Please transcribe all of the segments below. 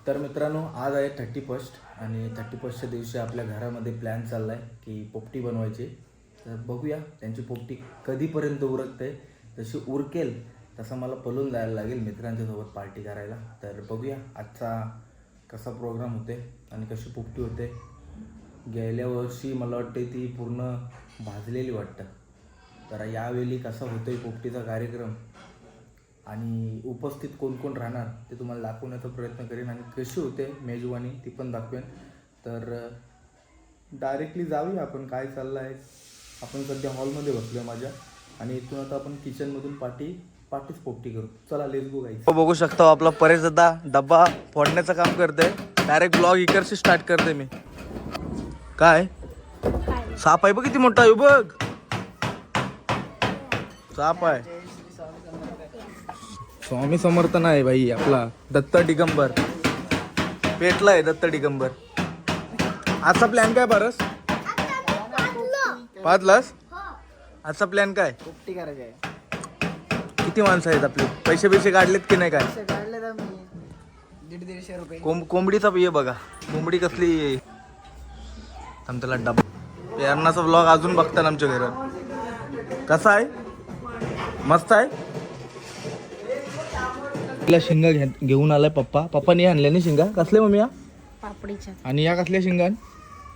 तर मित्रांनो, आज आहे 31 आणि 31च्या दिवशी आपल्या घरामध्ये प्लॅन चालला आहे की पोपटी बनवायची. तर बघूया त्यांची पोपटी कधीपर्यंत उरकते. जशी उरकेल तसं मला पळून जायला लागेल मित्रांच्यासोबत पार्टी करायला. तर बघूया आजचा कसा प्रोग्राम होते आणि कशी पोपटी होते. गेल्या वर्षी मला वाटते ती पूर्ण भाजलेली वाटतं. तर यावेळी कसा होतोय पोपटीचा कार्यक्रम आणि उपस्थित कोण कोण राहणार ते तुम्हाला दाखवण्याचा प्रयत्न करेन आणि कशी होते मेजवानी ती पण दाखवेन. तर डायरेक्टली जाऊया आपण. काय चाललं आहे, आपण सध्या हॉलमध्ये बसलो माझ्या आणि इथून आता आपण किचनमधून पाठीच पोपटी करू. चला लेट्स गो गाईस. बघू शकता आपला परेश दादा डब्बा फोडण्याचं काम करते. डायरेक्ट ब्लॉग इकडचे स्टार्ट करते मी. काय साप आहे बघ, किती मोठा आहे बघ. साप आहे. स्वामी समर्थ नाही भाई, आपला दत्त दिगंबर पेटलाय. दत्त दिगंबर. आजचा प्लॅन काय बरस? पाचलास आजचा प्लॅन काय? पोपटी करायची आहे. किती माणसं आहेत आपले? पैसे काढलेत की नाही? काय काढले तर मी 150 रुपये. कोंबडीचा ये बघा, कोंबडी कसली. त्याला डबा पेरणाचा व्लॉग अजून बघतात आमच्या घरात. कसा आहे? मस्त आहे. तिला शिंगा घेऊन आलाय पप्पाने आणल्या नाही शिंगा. कसले मम्मी? या पापडीच्या आणि या कसल्या शिंगा?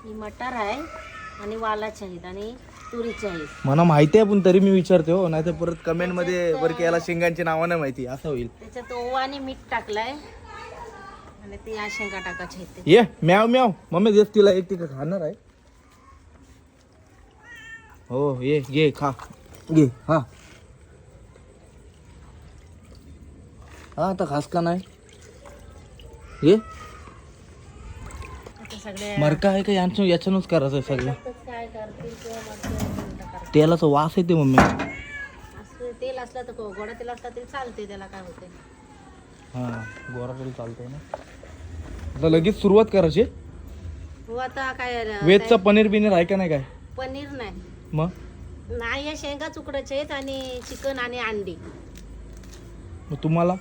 ही मटार आहे आणि वालाच्या आहेत आणि तुरीच्या आहेत. मला माहिती आहे पण तरी मी विचारते हो, नाही तर परत कमेंट मध्ये बरं की याला शिंगांची नावं नाही माहिती असं होईल. त्याच्यात ओवा आणि मीठ टाकलाय आणि ते या शेंगा टाकायच्या आहेत. ये म्याव म्याव मम्मी देस तिला एक ती खाणार आहे. हो ये घे खा घे. हा हा आता खास का नाही ये आता सगळे मरका आहे का याच्यानंच करायचं आहे सगळं. काय करतील किंवा मग तेलाचा वास येते मम्मी. असं तेल असलं तर गोडा तेल असला तरी चालते, त्याला काय होते. हा गोरा तेल चालतंय ना. आता लगेच सुरुवात करायची. हो आता काय वेजचा पनीर बिनीर आहे का नाही? काय पनीर नाही मग नाही, या शेंगा चुकडाच्या आहेत आणि चिकन आणि अंडी. मग तुम्हाला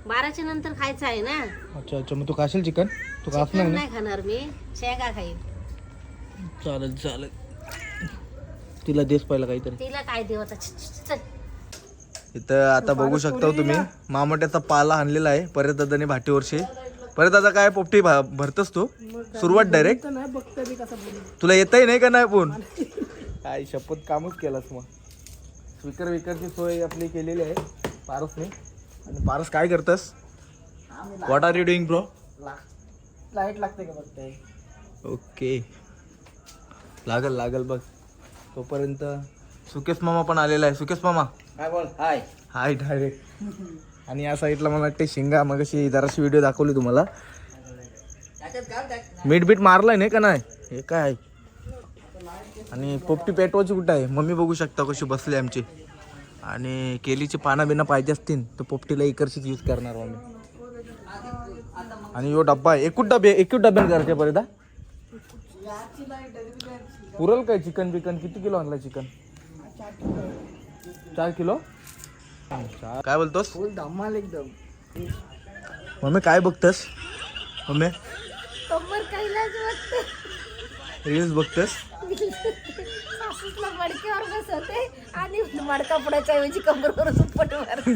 12च्या नंतर खायचं आहे ना. अच्छा अच्छा, मग तू खाशील चिकन? तू खास चिकन नाही ना? नाही खाणार मी, शेंगा खाईल. चालेल चालेल. तिला देस पहिला काहीतरी. तिला काय देऊ आता. चल. इथं आता बघू शकता तुम्ही मामट्याचा पाला आणलेला आहे परत दादाने भाटीवरशी. परत दादा काय पोपटी भरतस तू? सुरुवात डायरेक्ट. तुला येतही नाही का नाही पण? काय शपथ कामच केलास. मग स्पीकरची सोय आपली केलेली आहे पारसने. आणि पारस काय करतस? What are you doing bro? Light लागते का बघते. ओके लागल बघ. तोपर्यंत सुकेश मामा पण आलेला आहे. सुकेश मामा काय बोल. हाय हाय डायरेक्ट. आणि या साईडला मला वाटते शिंगा मग अशी जराशी व्हिडिओ दाखवली तुम्हाला. मीठ बीट मारलाय नाही का नाही? हे काय आहे? आणि पोपटी पेटवायची कुठं आहे? मम्मी बघू शकता कशी बसली आमची. आणि केलीची पानं बिना पाहिजे असतील तर पोपटीला इकडचीच यूज करणार मम्मी. आणि यो डब्बा एकूच डब्याने करायचे पर्यंत पुरल काय? चिकन बिकन किती किलो आणला? Chicken 4 kilo. काय बोलतोस? फुल धमाल एकदम. मम्मी काय बघतस? मम्मी कमर काहीलाच बघते. रील्स बघतस? सासूला मडक्यावर बसवते आणि मडका पडायच्या ऐवजी कमरवर सुपट मारते.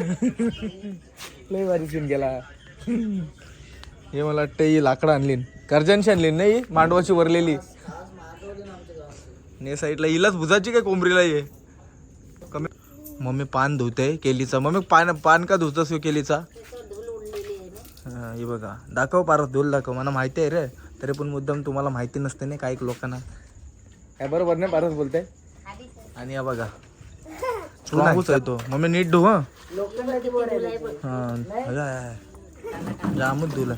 लय भारी सीन गेला. हे मला वाटतं ही लाकडं आणली कर्जनशी आणली नाही, मांडवाची वरलेली. ने साईडला हिलाच भुजाची काय कोंबरीला ये कमी. मम्मी पान धुते केलीचा. मम्मी पान का धुतस केलीचा? हा हे बघा दाखव पारस धुल दाखव. मला माहिती आहे रे, तरी पण मुद्दाम तुम्हाला माहिती नसते ना काही लोकांना. काय बरोबर नाही पारस बोलते. आणि हा बघा स्ट्रॉंगच आहे तो. मम्मी नीट धु. हा जामच धुला.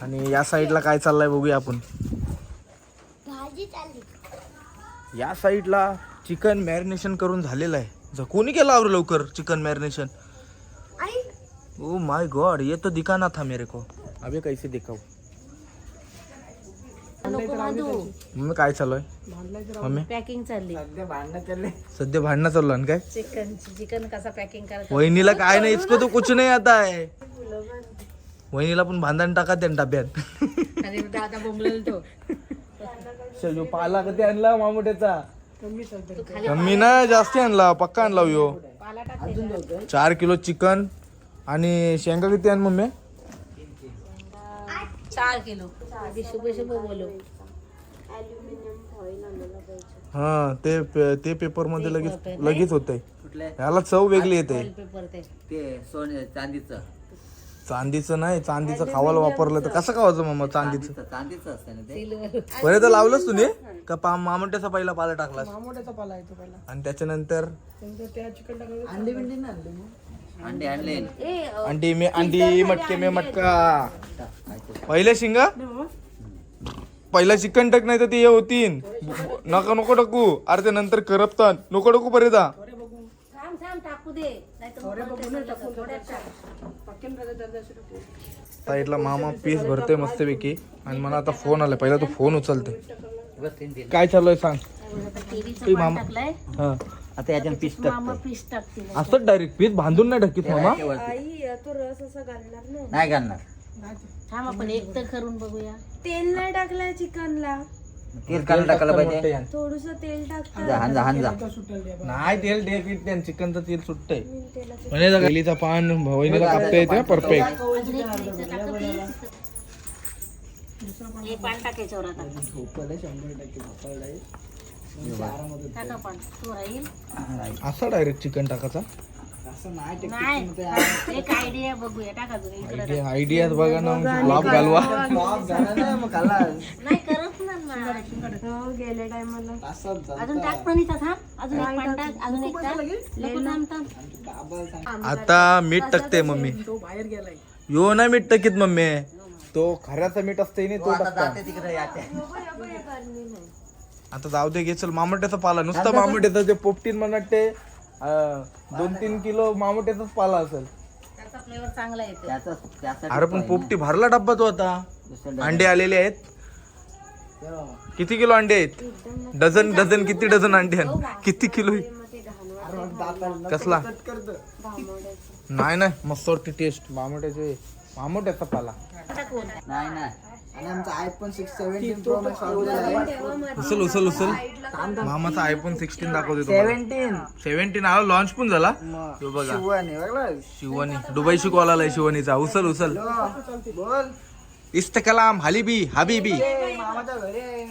आणि या साईडला काय चाललंय बघूया आपण. या साईडला चिकन मॅरिनेशन करून झालेलं आहे. कोणी केलं आवर लवकर chicken marination? Oh my God, ये तो दिखा था मेरे को. अबे कैसे दिखाऊ? मम्मी काय चालू आहे? मम्मी पॅकिंग चालली. सध्या भांडणं चालू आहे काय? चिकन कसा पॅकिंग करायचं? वहिनीला काय नाही, इसको तो कुछ नहीं आता है. वहिनीला पण भांडण टाका त्या डब्यात. आणि दादा बोंबलेल तो शेजो पाला कधी आणला मामुट्याचा कमी चालतं. कमी ना जास्ती आणला पक्का आणला यो. पाला टाक अजून जाऊ 4 किलो चिकन आणि शेंगा किती आण मम्मी? 4 किलो आधी शुभ शुभ बोलो. हा ते पेपर मध्ये लगेच होते. कुठले याला चव वेगळी येते. पेपर ते सोने चांदीचं चांदीचं नाही, चांदीचं खावायला वापरलं तर कसं खावायचं मग चांदीचं? चांदीचं असतं ना ते सिल्वर बरे तर लावलंच तुम्ही का मामट्याचा पहिला पाला टाकलास मामोट्याचा पाला येतो पहिला. आणि त्याच्यानंतर नंतर त्या चिकन टाकायचं. अंडे बिंडे ना आणले मग. अंडे आणले अंडी मटके मे मटका पहिले शिंगा पहिला चिकन टाक नाही तर ते हे होतीन. नको टाकू. अरे ते नंतर करपतात. नको पर्यंत थांब टाकू दे नाहीतर थोड्यात टाक. पक्केन राहते त्याला असे टाकू. साईडला मामा पीस भरते मस्तपैकी आणि मला आता फोन आला. पहिला तो फोन उचलते. काय चालू आहे सांग. केळीचं पान टाकलंय हा आता याच्यात पीस मामा टाकतो पीस टाकतील. असं डायरेक्ट पीस बांधून नाही टाकीत मामा. नाही घालणार थांब आपण एक तर करून बघूया. तेल नाही टाकलंय चिकनला, तेल काढून टाकायला पाहिजे. थोडस तेल टाकतं. हांजा नाही तेल दे चिकनचं तेल सुटतंय. म्हणजे गलीचा पान वहिनीला कापता येते परफेक्ट. हे पान टाकायच्यावर आता झोपलाय 100% झोपलाय. टाका पान तो राहील. असा डायरेक्ट चिकन टाकायचा. असं नाही ते नाही एक आयडिया बघूया टाका तुम्ही इकडे. आयडियाज बघा ना लाभ घालवा. बाप झाला ना मग खाल्ला. नाही करत ना हो गेल्या टायमाला असंच झालं. अजून टाक पण इथं थांब. अजून एक पान टाक. अजून एक टाक. नको थांब. बाबा सांग. आता मीठ टाकते मम्मी. तो बाहेर गेलाय. यो नाही मीठ टाकीत मम्मी. तो खऱ्याचा मीठ असते ना तो आता टाकता. जाते तिकडे याते आता जाऊ दे घे चल. मामट्याचा पाला नुसता मामट्याचा ते पोपटीन म्हणत ते 2-3 किलो मामट्याचाच पाला असेल. त्याचा फ्लेवर चांगला येतो. त्यासाठी अरे पण पोपटी भरला डब्बा तो आता. अंडे आलेले आहेत. किती किलो अंडे आहेत? डझन किती डझन अंडे आहेत? किती किलो कसला? नाही मस्त वाटते टेस्ट मामट्याचा पाला. नाही नाही आणि आमचा iPhone 6 17 Pro Max ऑर्डर आहे. उचल मामाचा आयफोन 16 दाखवते तुम्हाला. 17 आला लॉन्च पण झाला. तो बघा शिवानी बघला. शिवानी दुबई शिकवायला आलाय शिवानीचा. उचल बोल. इस्तकलाम हबीबी. मामाच्या घरी आहे.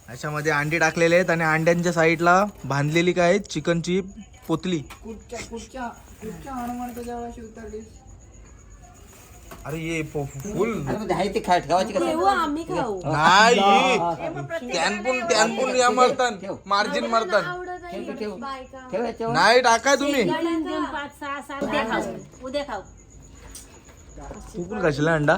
याच्यामध्ये अंडी टाकलेले आहेत आणि अंड्यांच्या साईडला बांधलेली काय आहे? चिकनची पोतली. कुठच्या हनुमान त्याच्यावर उतरलीस. अरे ये फुल अरे मग आहे ते खावायची का तेव्हा आम्ही खाऊ. नाही त्यान या मारतात मार्जिन मारतात. ठेव याच्यावर. नाही टाकाय तुम्ही. 3, 5, 6, 7 उद्या खाऊ. तू पण खाशील अंडा?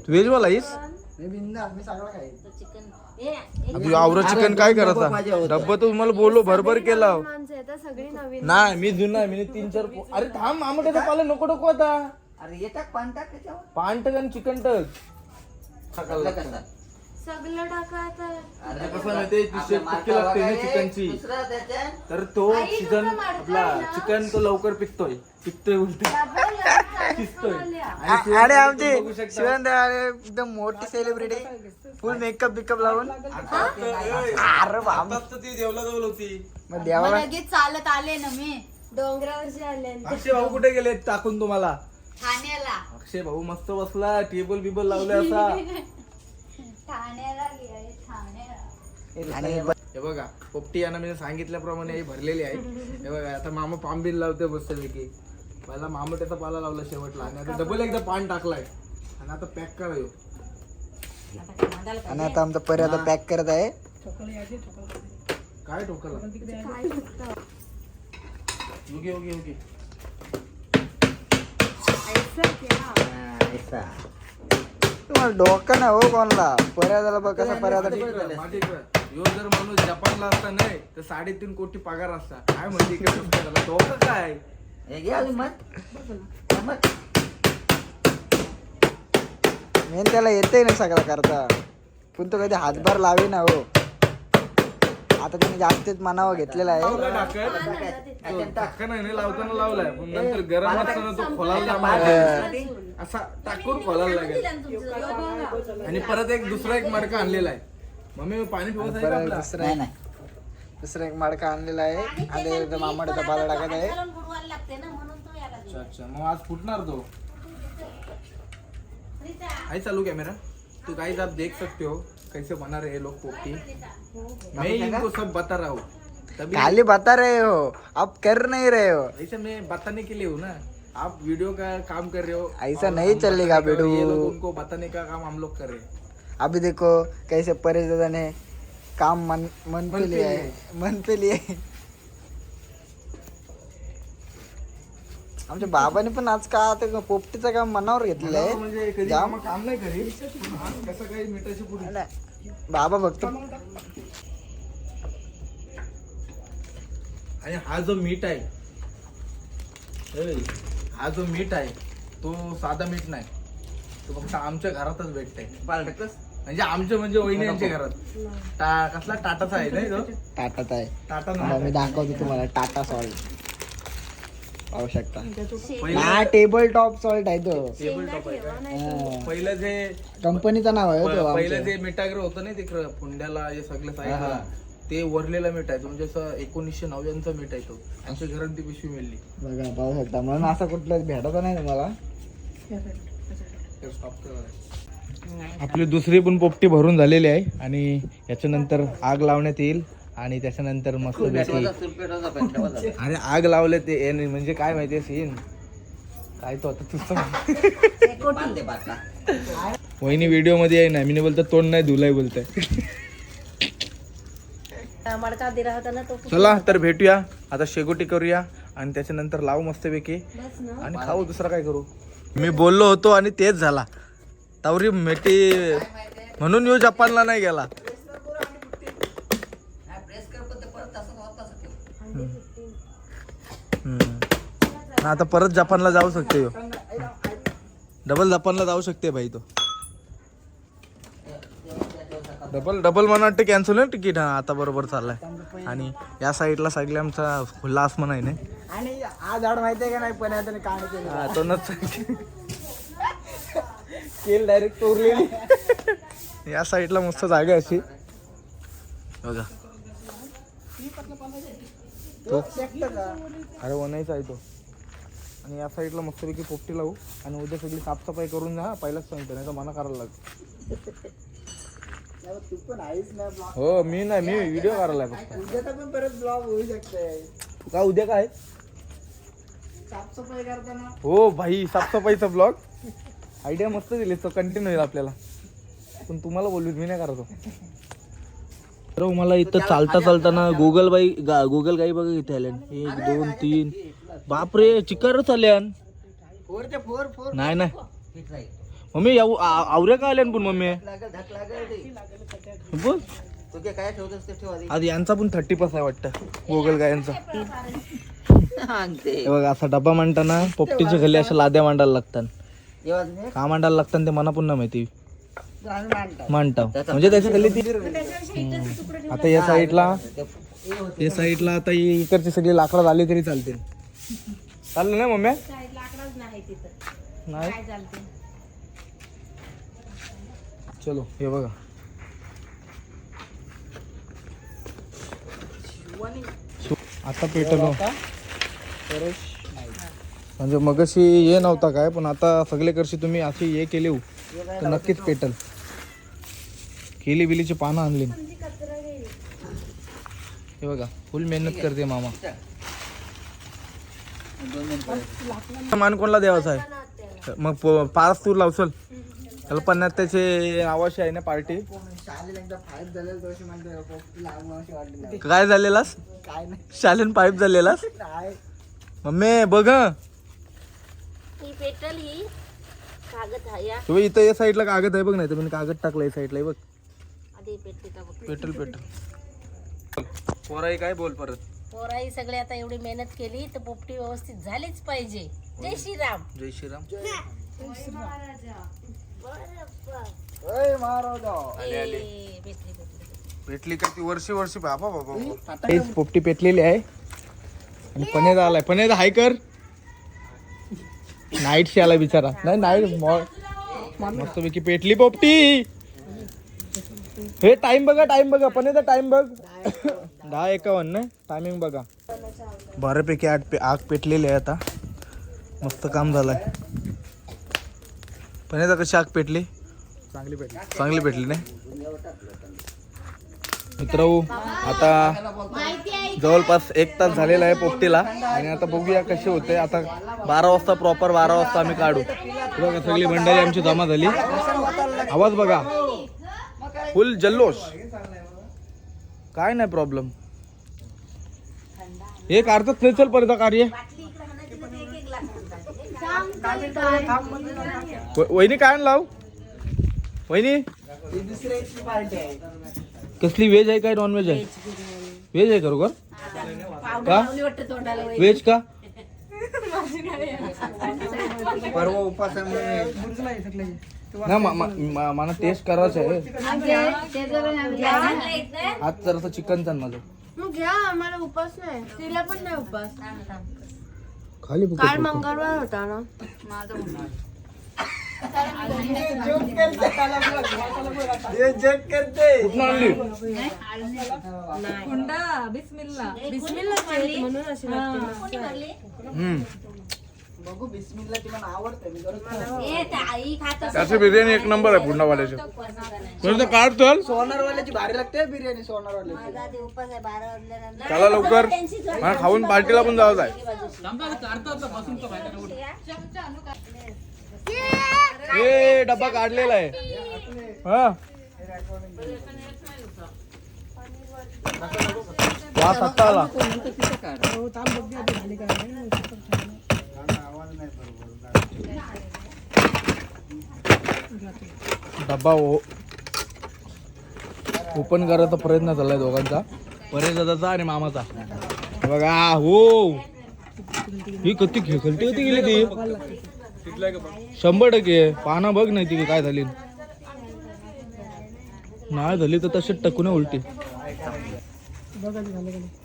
व्हेज वाला आहेस? मी बिंदास मी सगळं खाईन. चिकन आवरं चिकन काय करायचा? डब्बा तर तुम्हाला बोललो भरभर केला. माणसं आहेत सगळी नवीन. नाही मी जुना मी 3-4 अरे थांब मामट्याचा पाला नको आता. अरे ये टाक पान टाक त्याच्यावर. पान टक आणि चिकन टक. कसं? सगळं टाका आता. अरे कसं माहितीये, ती शेप पक्की लागते ना चिकनची. दुसरा त्याच्यात तर तो चिकन आपला चिकन तो लवकर पिकतोय उलट शिजतोय. अरे आमचे शिवंत एकदम मोठी सेलिब्रिटी फुल मेकअप बिकअप लावून. अरे बाबा ती देवला जवळ होती. मग देवाला लगेच चालत आले ना मी डोंगरावरचे आले अक्षय भाऊ कुठे गेले टाकून तुम्हाला? ठाण्याला. अक्षय भाऊ मस्त बसला टेबल बिबल लावले असा. ठाण्याला गेले ठाण्याला. आणि हे बघा पोपटी यांना मी सांगितल्याप्रमाणे हे भरलेली आहे. हे बघा आता मामा पाम बिल लावते मस्तपैकी. पहिला मामा त्याचा पाला लावला शेवटला आणि आता डबल एकदा पान टाकलाय आणि आता पॅक करायो. आणि आता आमचा पर्याय पॅक करत आहे. काय ठोकला? योगी ऐसा. तुम्हाला डोकं ना हो कोणला पर्यादाला बघ कसा पर्यादा. यो जर माणूस जपानला असता नाही तर 3.5 कोटी पगार असता. काय म्हणते इकडे डोकं काय? हे घे अजून मग. मेन त्याला येते ना सगळं करता पण तो कधी हातभार लावे ना हो. आता त्यांनी जास्तच मनावर घेतलेला आहे. टाका नाही लावताना लावलाय पण नंतर गरम असताना तो खोलायला जमा असा टाकून खोलायला लागेल. आणि परत एक दुसरा एक मडका आणलेला आहे. मम्मी पाणी पिवत आहे का आपला? दुसरा दुसरा एक मडका आणलेला आहे आणि मामाडे डबाला टाकत आहे. अच्छा अच्छा मग आज फुटणार तो. है चालू कैमरा तो गाइस आप देख सकते हो कैसे बना रहे हैं लोग पोपटी. मैं इनको सब बता रहा हूँ तभी खाली बता रहे हो आप कर नहीं रहे हो. ऐसे मैं बताने के लिए हूँ ना. आप वीडियो का काम कर रहे हो ऐसा नहीं चलेगा बेटू. ये लोग उनको बताने का काम हम लोग कर रहे हैं. अभी देखो कैसे परेश दादा ने काम मन पे लिया है. मन पे लिए. आमच्या बाबाने पण आज का आता पोपटीचं काम मनावर घेतलेलं आहे. म्हणजे कधी जाम. काम नाही करीत पण आज कसं काही मिठाची पुडी. बाबा फक्त आणि हा जो मीठ आहे हा जो मीठ आहे तो साधा मीठ नाही. तो फक्त आमच्या घरातच भेटतंय. म्हणजे आमच्या म्हणजे वहिन्यांच्या घरात कसला टाटाचा आहे नाही तो. टाटात आहे. टाटा आता मी दाखवतो तुम्हाला टाटा सॉल्ट पाहू शकता. पहिलं हा टेबल टॉप सॉल्ट आहे तो. टेबल टॉप आहे का? हा. पहिलं जे कंपनीचं नाव आहे हो तो पहिलं आमच्या. जे मिठाग्र होतं नाही तिकडं पुंड्याला हे सगळं साईडला ते वरलेला मीठ आहे. म्हणजे असं 1999 मीठ आहे तो. आमच्या घरात ती पिशवी मिळली. बघा पाहू शकता म्हणून असं कुठलं भेटत नाही तुम्हाला. आपली दुसरी पण पोपटी भरून झालेली आहे आणि याच्यानंतर आग लावण्यात येईल आणि त्याच्यानंतर मस्त अरे आग लावले ते म्हणजे काय माहितीये सीन काय तो आता तुझं वहिनी व्हिडिओ मध्ये आहे ना मी बोलतो तोंड नाही धुलाय बोलताय. मडका दिला होता ना तो. चला तर भेटूया आता. शेकोटी करूया आणि त्याच्यानंतर लावू मस्तपैकी आणि खाऊ. दुसरा काय करू. मी बोललो होतो आणि तेच झाला. तावरी मेटी म्हणून येऊ जपानला नाही गेला. आता परत जपानला जाऊ शकते. डबल जपानला जाऊ शकते भाई तो. डबल मला वाटतं कॅन्सल आहे तिकीट. हा आता बरोबर चाललाय. आणि या साईडला सगळे आमचा खुल्ला आसमान आहे ना. आणि हा झाड माहितीये का नाही पण आता काढ केलं. हा तो नच केल डायरेक्ट तोरलेली. या साईडला मस्त जागा अशी बघा. तो अरे वनायचा आहे तो. आणि या साईडला मस्तपैकी पोपटी लावू आणि उद्या सगळी साफसफाई करून जा. पहिलाच सांगतो नाही तर मना करायला लागतो. तू पण आहेस ना ब्लॉग. हो मी नाही मी व्हिडिओ करायला फक्त. उद्याचा पण परत ब्लॉग होऊ शकते. का उद्या काय साफसफाई करताना. हो भाई साफसफाईचा ब्लॉग आयडिया मस्त दिली. तो कंटिन्यू होईल आपल्याला. पण तुम्हाला बोलू मी नाही करतो. तर मला इथं चालता चालताना गुगल गाई बघा किती आल्या. 1 2 3 बापरे चिकारच आल्यान. 4 नाही नाही मम्मी आवऱ्या का आल्यान पण मम्मी बोल. काय ठेवतोस ते ठेव आधी. आज यांचा पण 30% आहे वाटतं गुगल गायांचा. आणते. हे बघा असा डबा मांडताना पोपटीच्या खाली अशा लाद्या मांडायला लागतात. जेव्हा का मांडायला लागतात ते मला पण नाही माहिती. मांडता म्हणजे त्याच्या खाली ती. आता या साईडला आता इकडची सगळी लाकडं आली तरी चालतील. चाललं ना मम्मी. लाकडाच नाही तिथं. नाही काय चालते. चलो हे बघा आता पेटलो. म्हणजे मगाशी हे नव्हता काय पण आता सगळे करशी तुम्ही अशी हे केली तर नक्कीच पेटल. केली बिलीची पानं आणली. हे बघा फुल मेहनत करते मामा. मान कोणला द्यावाचा आहे मग पाच तूर लावसल त्याला 50 त्याचे आवाज आहे ना पार्टी. काय झालेलास काय नाही. शालेन पाईप झालेलास मम्मी बघ. ही पेटल ही कागद हा या तू इथं या साईडला कागद आहे बघ. नाही तर मी कागद टाकला या साईडला बघ. आधी पेटते का बघ. पेटल पोराई काय बोल परत. पोराई सगळे आता एवढी मेहनत केली तर पोपटी व्यवस्थित झालीच पाहिजे. जय श्रीराम. जय श्रीराम. ओय महाराज ए, भेटली. पेटली का ती वर्षी वर्षी बाबा बाबा हेच पोपटी पेटलेली आहे आणि पनेद आलाय पनेद हाय कर नाईटशी आला बिचारा नाही नाईट मस्त पैकी पेटली पोपटी हे टाइम बघा पनेद टाइम बघ 10:51 टायमिंग बघा बऱ्यापैकी आग पेटलेली आहे आता मस्त काम झालंय पनेदा कशी आग पेटली चांगली पेटली नाही मित्र आता जवळपास 1 तास झालेला आहे पोपटीला आणि आता बघूया कसे होते आता 12 वाजता प्रॉपर 12 वाजता आम्ही काढू बघा सगळी मंडळी आमची जमा झाली आवाज बघा फुल जल्लोष काय नाही प्रॉब्लेम एक अर्थच नाही चल परत कार्य वहिनी काय लाव वहिनी कसली व्हेज आहे काय नॉन व्हेज आहे व्हेज आहे खरोखर का व्हेज का परवा उपास ना मला टेस्ट करायचं आहे आज जरासं चिकनचा माझं मग घ्या आम्हाला उपास नाही तिला पण नाही उपास खाली काल मंगळवार होता ना कुठून आणली म्हणून अशी बघू बिस्मिल्ला तिला आवडतं त्याची बिर्याणी एक नंबर आहे पुंडावाल्याची तुझं काढ चल सोनारवाल्याची भारी लागते बिर्याणी सोनारवाल्याची चला लवकर मला खाऊन पार्टीला पण जावं आहे ए डब्बा काढलेला आहे हा वास आत्ता आला डब्बा ओपन करायचा प्रयत्न चाललाय दोघांचा परेश दादाचा आणि मामाचा हे बघा हो ही कती खेळती होती गेली ती 100% पाना बघ नाही ती काय झाली नाही झाली तर तशीच टकून उलटी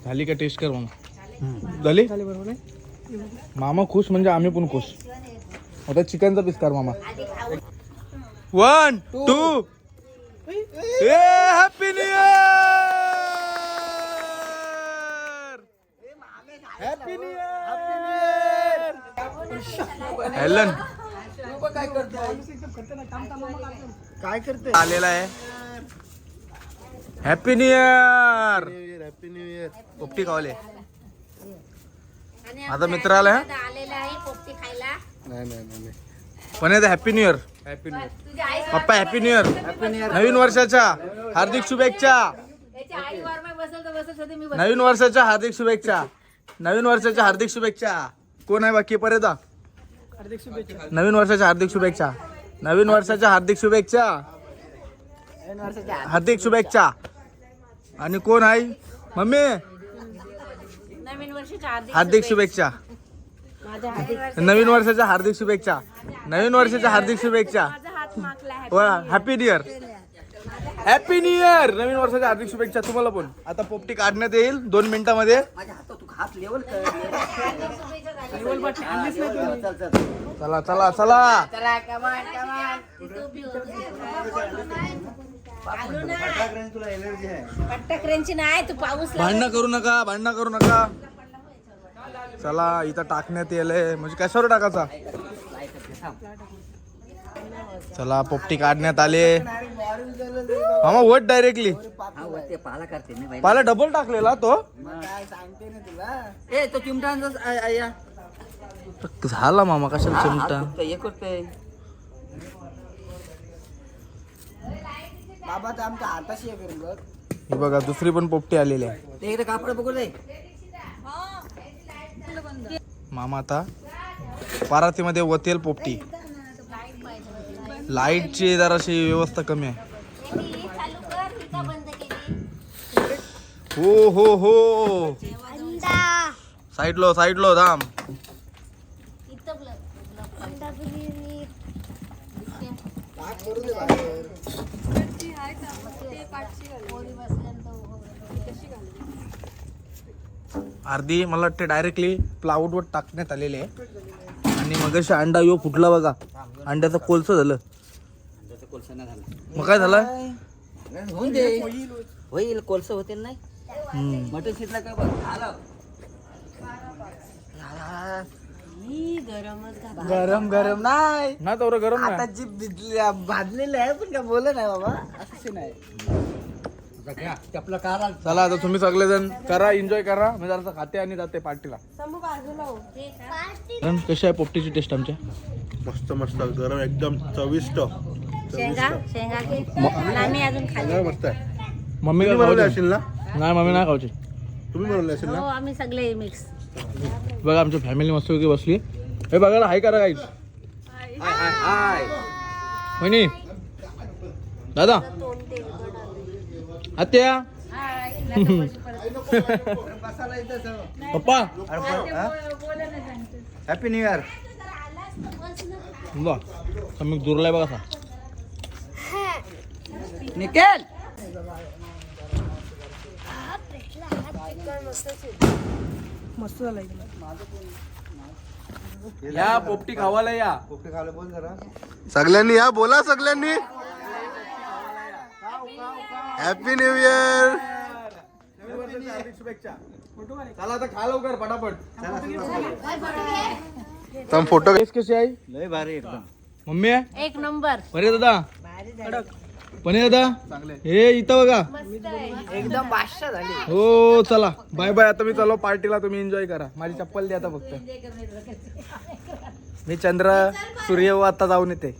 झाली का टेस्ट कर मामा झाली मामा खुश म्हणजे आम्ही पण खुश आता चिकनचा पीस कर मामा 1 2 happy new year happy new year Helen काय करते आलेला आहे happy new year happy new year पोपटी खावले माझा मित्र आलाय आलेला आहे पोपटी खायला नाही पण happy new year happy new year पप्पा हॅपी न्यू इयर नवीन वर्षाच्या हार्दिक शुभेच्छा नवीन वर्षाच्या हार्दिक शुभेच्छा नवीन वर्षाच्या हार्दिक शुभेच्छा कोण आहे बाकी पर्यंत नवीन वर्षाच्या हार्दिक शुभेच्छा नवीन वर्षाच्या हार्दिक शुभेच्छा हार्दिक शुभेच्छा आणि कोण आहे मम्मी नवीन वर्षाच्या हार्दिक शुभेच्छा नवीन वर्षाच्या हार्दिक शुभेच्छा नवीन वर्षाच्या हार्दिक शुभेच्छा happy new year happy new year नवीन वर्षाच्या हार्दिक शुभेच्छा तुम्हाला पण आता पोपटी काढण्यात येईल 2 मिनिटांमध्ये माझ्या हातात तू हात लेवल कर चला चला चला तुला एनर्जी आहे पट्टाकऱ्यांची नाही तू पाऊस भांडणं करू नका चला इथं टाकण्यात येईल म्हणजे कशावर टाकायचा चला पोपटी काढण्यात आले मामा वट डायरेक्टली पाला करते ना बाई. पाला डबल टाकलेला तो काय सांगते ना तुला ए तो चिमटा झाला मामा कशाला चिमटा हे करतोय बाबा तर आमच्या हाताशी आहे करून बघ ही बघा दुसरी पण पोपटी आलेली आहे ते एकदा कापड बघू दे मामा आता पारातीमध्ये वतेल पोपटी लाईटची जराशी व्यवस्था कमी आहे चालू कर मी का बंद केली हो हो हो अंडा साईडलो धाम इथं अंडा बिर्याणी करू दे बाहेर अर्धी मला वाटते डायरेक्टली प्लाऊडवर टाकण्यात आलेले आहे आणि मग अंडा यो फुटला बघा. अंड्याचं कोलसं झालं. मग काय झालं? होऊन दे होईल कोळसं होते नाही मटन शिजला का बघ आलं. गरम गरम नाही ना तर गरम आता नाही. जी भाजलेली आहे पण काय बोल नाही बाबा असं नाही. आपलं कार चला आता तुम्ही सगळेजण करा, एन्जॉय करा. मी जरा खाते आणि जाते पार्टीला. कशी आहे पोपटीची टेस्ट आमच्या? मस्त मस्त गरम एकदम चविष्ट शेंगा आम्ही अजून खाल्ली मस्त आहे. मम्मी तुम्ही बनवले असेल ना? नाही, मम्मी नाही खाऊची. तुम्ही बनवले असेल हो ना? आम्ही सगळे मिक्स. बघा आमची फॅमिली मस्त पैकी बसली. हे बघायला हाय करा गाईस. वहिनी, दादा, आत्या, पप्पा, हॅपी न्यू इयर. मी दुरलाय बघा असा. निकेल या पोपटी खावायला या. सगळ्यांनी या बोला सगळ्यांनी हॅपी न्यू इयर. चला आता खा लवकर पटापट. तम फोटो टेस्ट कशी आहे? लय भारी एकदम. मम्मी आहे एक नंबर. बरे दादा, पणे दादा, हे इथं बघा. एकदम बादशाह झाली. हो चला बाय बाय. आता मी चाललो पार्टीला, तुम्ही एन्जॉय करा. माझी चप्पल द्या आता फक्त. मी चंद्र सूर्य आता जाऊन येते.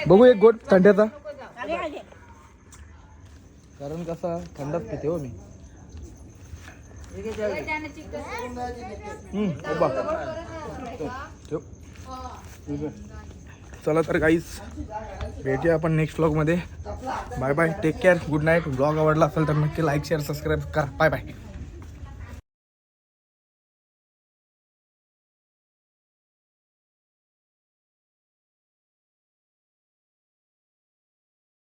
बघू एक गोट थंड्याचा, कारण कसा थंडाच पिते हो मी. उभा. ठेव. चला तर गाईस भेटूया आपण नेक्स्ट व्लॉगमध्ये. Bye bye, take care, good night. Blog आवडला असेल तर नक्की लाईक शेअर सबस्क्राईब करा. Bye bye.